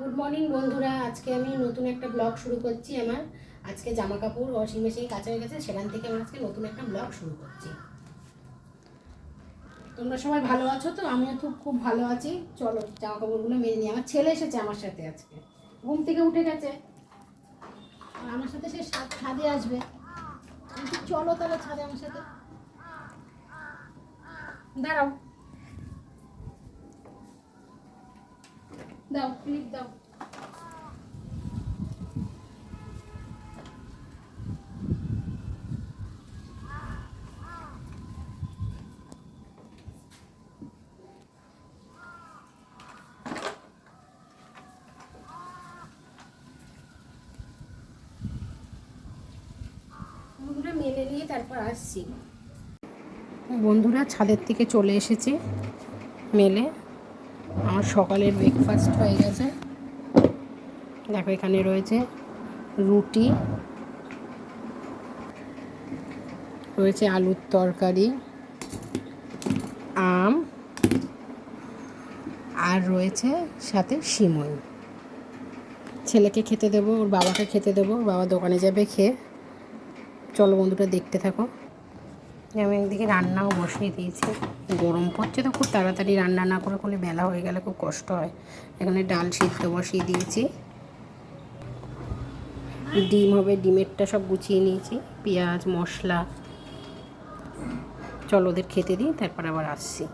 Good morning বন্ধুরা, আজকে আমি নতুন একটা ব্লগ শুরু করছি। আমার আজকে জামা কাপড় ওয়াশিং মেশিনে কাচা হয়ে গেছে, সেখান থেকে আমি আজকে নতুন একটা ব্লগ শুরু করছি। তোমরা সবাই ভালো আছো তো? আমিও তো খুব ভালো আছি। চলো জামা কাপড়গুলো মেনে নিই। আমার ছেলে এসেছে আমার সাথে, আজকে ঘুম থেকে উঠে গেছে আর আমার সাথে সে ছাদে আসবে। চলো তাহলে ছাদে আমার সাথে। দাঁড়াও, দাও ক্লিপ দাও। মেলে নিয়ে তারপর আসছি। বন্ধুরা ছাদের থেকে চলে এসেছি মেলে। আমার সকালের ব্রেকফাস্ট হয়ে গেছে। দেখো এখানে রয়েছে রুটি, রয়েছে আলুর তরকারি, আম, আর রয়েছে সাথে সিমই। ছেলেকে খেতে দেবো, ওর বাবাকে খেতে দেবো, ওর বাবা দোকানে যাবে খেয়ে। চলো বন্ধুরা দেখতে থাকো। আমি একদিকে রান্নাও বসিয়ে দিয়েছি। গরম পড়ছে তো খুব তাড়াতাড়ি রান্না না করে করলে বেলা হয়ে গেলে খুব কষ্ট হয়। এখানে ডাল সিদ্ধ বসিয়ে দিয়েছি, ডিম হবে, ডিমেরটা সব গুছিয়ে নিয়েছি, পেঁয়াজ মশলা। চলো ওদের খেতে দিই, তারপর আবার আসছি।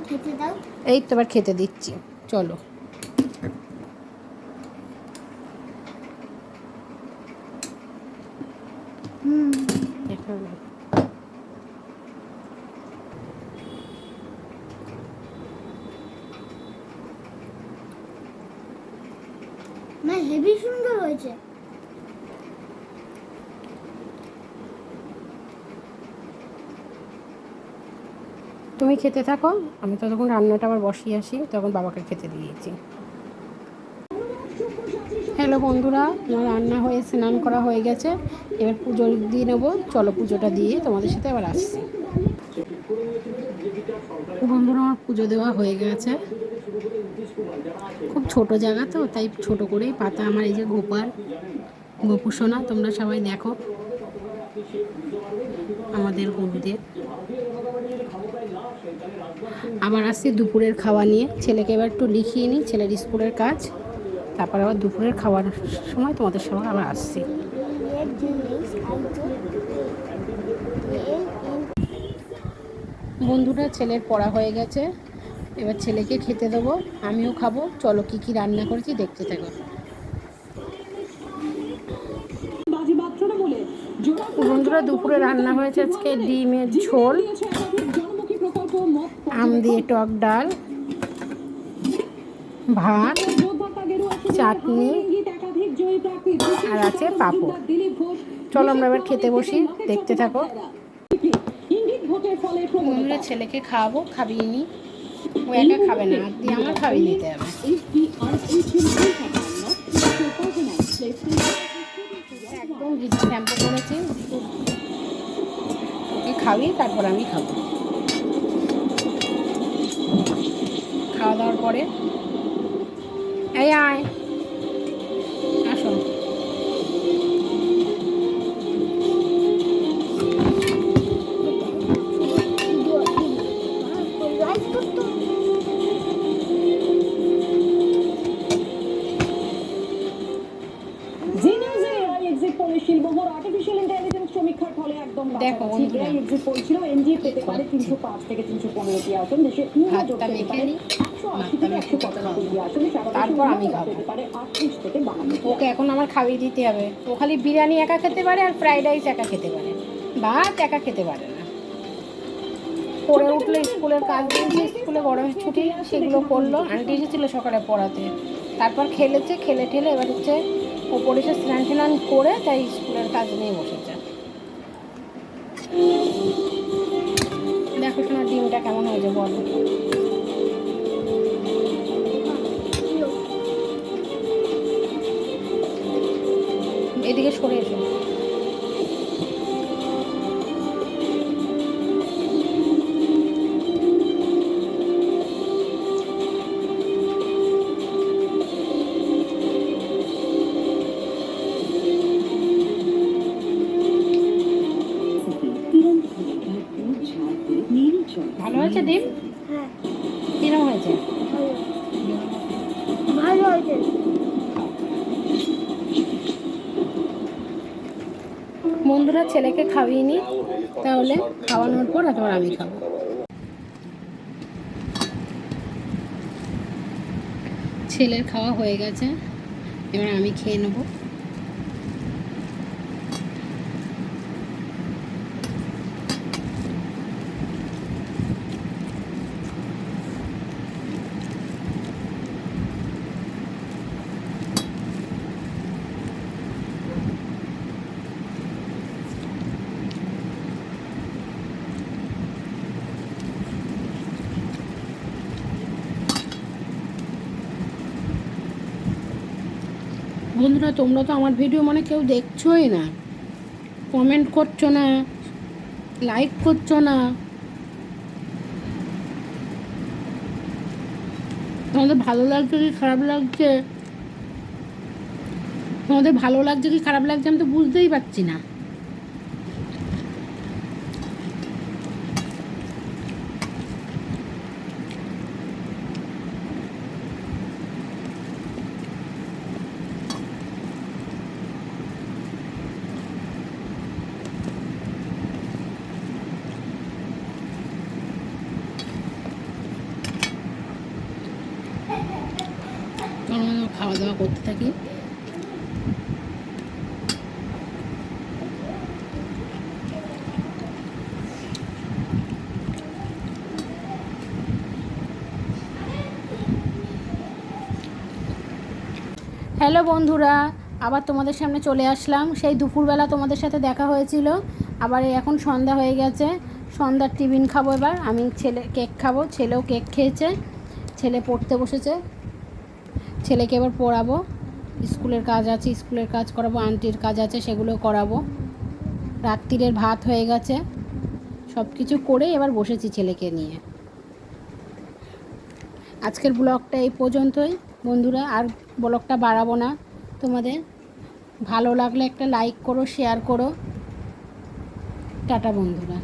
খেতে দাও। এই তো আবার খেতে দিচ্ছি, চলো। মা হেভি সুন্দর হয়েছে। তুমি খেতে থাকো, আমি ততক্ষণ রান্নাটা আবার বসিয়ে আসি, তখন বাবাকে খেতে দিয়েছি। হ্যালো বন্ধুরা, আমার রান্না হয়ে স্নান করা হয়ে গেছে। এবার পুজো দিয়ে নেবো। চলো পুজোটা দিয়ে তোমাদের সাথে আবার আসছি। বন্ধুরা আমার পুজো দেওয়া হয়ে গেছে। খুব ছোট জায়গা তো, তাই ছোট করেই পাতা। আমার এই যে গোপাল, গোপু সোনা, তোমরা সবাই দেখো আমাদের গরুদের। আবার আসছি দুপুরের খাওয়া নিয়ে। ছেলেকে এবার একটু লিখিয়ে নিই, ছেলের স্কুলের কাজ। তারপর আবার দুপুরের খাওয়ার সময় তোমাদের সঙ্গে আবার আসছি। বন্ধুরা ছেলের পড়া হয়ে গেছে, এবার ছেলেকে খেতে দেবো, আমিও খাবো। চলো কী কী রান্না করেছি দেখতে থাকো। বন্ধুরা দুপুরে রান্না হয়েছে আজকে ডিমের ঝোল, আম দিয়ে টক ডাল, ভাত, চাটনি, আর আছে পাঁপড়। চলো আমরা এবার খেতে বসি, দেখতে থাকো। বন্ধুরা ছেলেকে খাওয়াবো, খাবিয়ে নিই। ও একা খাবে না, আর দিয়ে আমার খাবিয়ে নিতে হবে। একদম ভিজে শ্যাম্পু করেছি, ওকে খাবিয়ে তারপর আমি খাবো। খাওয়া দাওয়ার পরে এই আয়, আসো। দেখো ভাতটা মেখে নিই, তারপর আমি খাবো। ওকে এখন আমার খাইয়ে দিতে হবে। ও খালি বিরিয়ানি একা খেতে পারে আর ফ্রাইড রাইস একা খেতে পারে, ভাত একা খেতে পারে না। পড়ে উঠলে স্কুলের কাজ দিয়েছে, স্কুলে গরমের ছুটি, সেগুলো করলো। আন্টি এসেছিলো সকালে পড়াতে, তারপর খেলেছে, খেলে ঠেলে এবার হচ্ছে ওপরে এসে স্নান টান করে তাই স্কুলের কাজ নিয়ে বসেছে। দেখো শোনা ডিমটা কেমন হয়েছে বলো। এদিকে সরে এসো। বন্ধুরা, ছেলেকে খাইয়ে নিই, তাহলে খাওয়ানোর পর তারপর আমি খাবো। ছেলের খাওয়া হয়ে গেছে, এবার আমি খেয়ে নেবো। বন্ধুরা, তোমরা তো আমার ভিডিও মানে কেউ দেখছোই না, কমেন্ট করছো না, লাইক করছো না। তোমাদের ভালো লাগছে কি খারাপ লাগছে, তোমাদের ভালো লাগছে কি খারাপ লাগছে আমি তো বুঝতেই পারছি না। খাওয়া দাওয়া করতে থাকি। হ্যালো বন্ধুরা, আবার তোমাদের সামনে চলে আসলাম। সেই দুপুরবেলা তোমাদের সাথে দেখা হয়েছিল, আবার এখন সন্ধ্যা হয়ে গেছে। সন্ধ্যার টিফিন খাবো এবার আমি, ছেলে কেক খাবো, ছেলেও কেক খেয়েছে, ছেলে পড়তে বসেছে। ছেলেকে এবার পড়াবো, স্কুলের কাজ আছে, স্কুলের কাজ করাবো, আন্টির কাজ আছে সেগুলো করাবো। রাত্রিরের ভাত হয়ে গেছে, সব কিছু করে এবার বসেছি ছেলেকে নিয়ে। আজকের ব্লগটা এই পর্যন্তই বন্ধুরা, আর ব্লগটা বাড়াবো না। তোমাদের ভালো লাগলে একটা লাইক করো, শেয়ার করো। টাটা বন্ধুরা।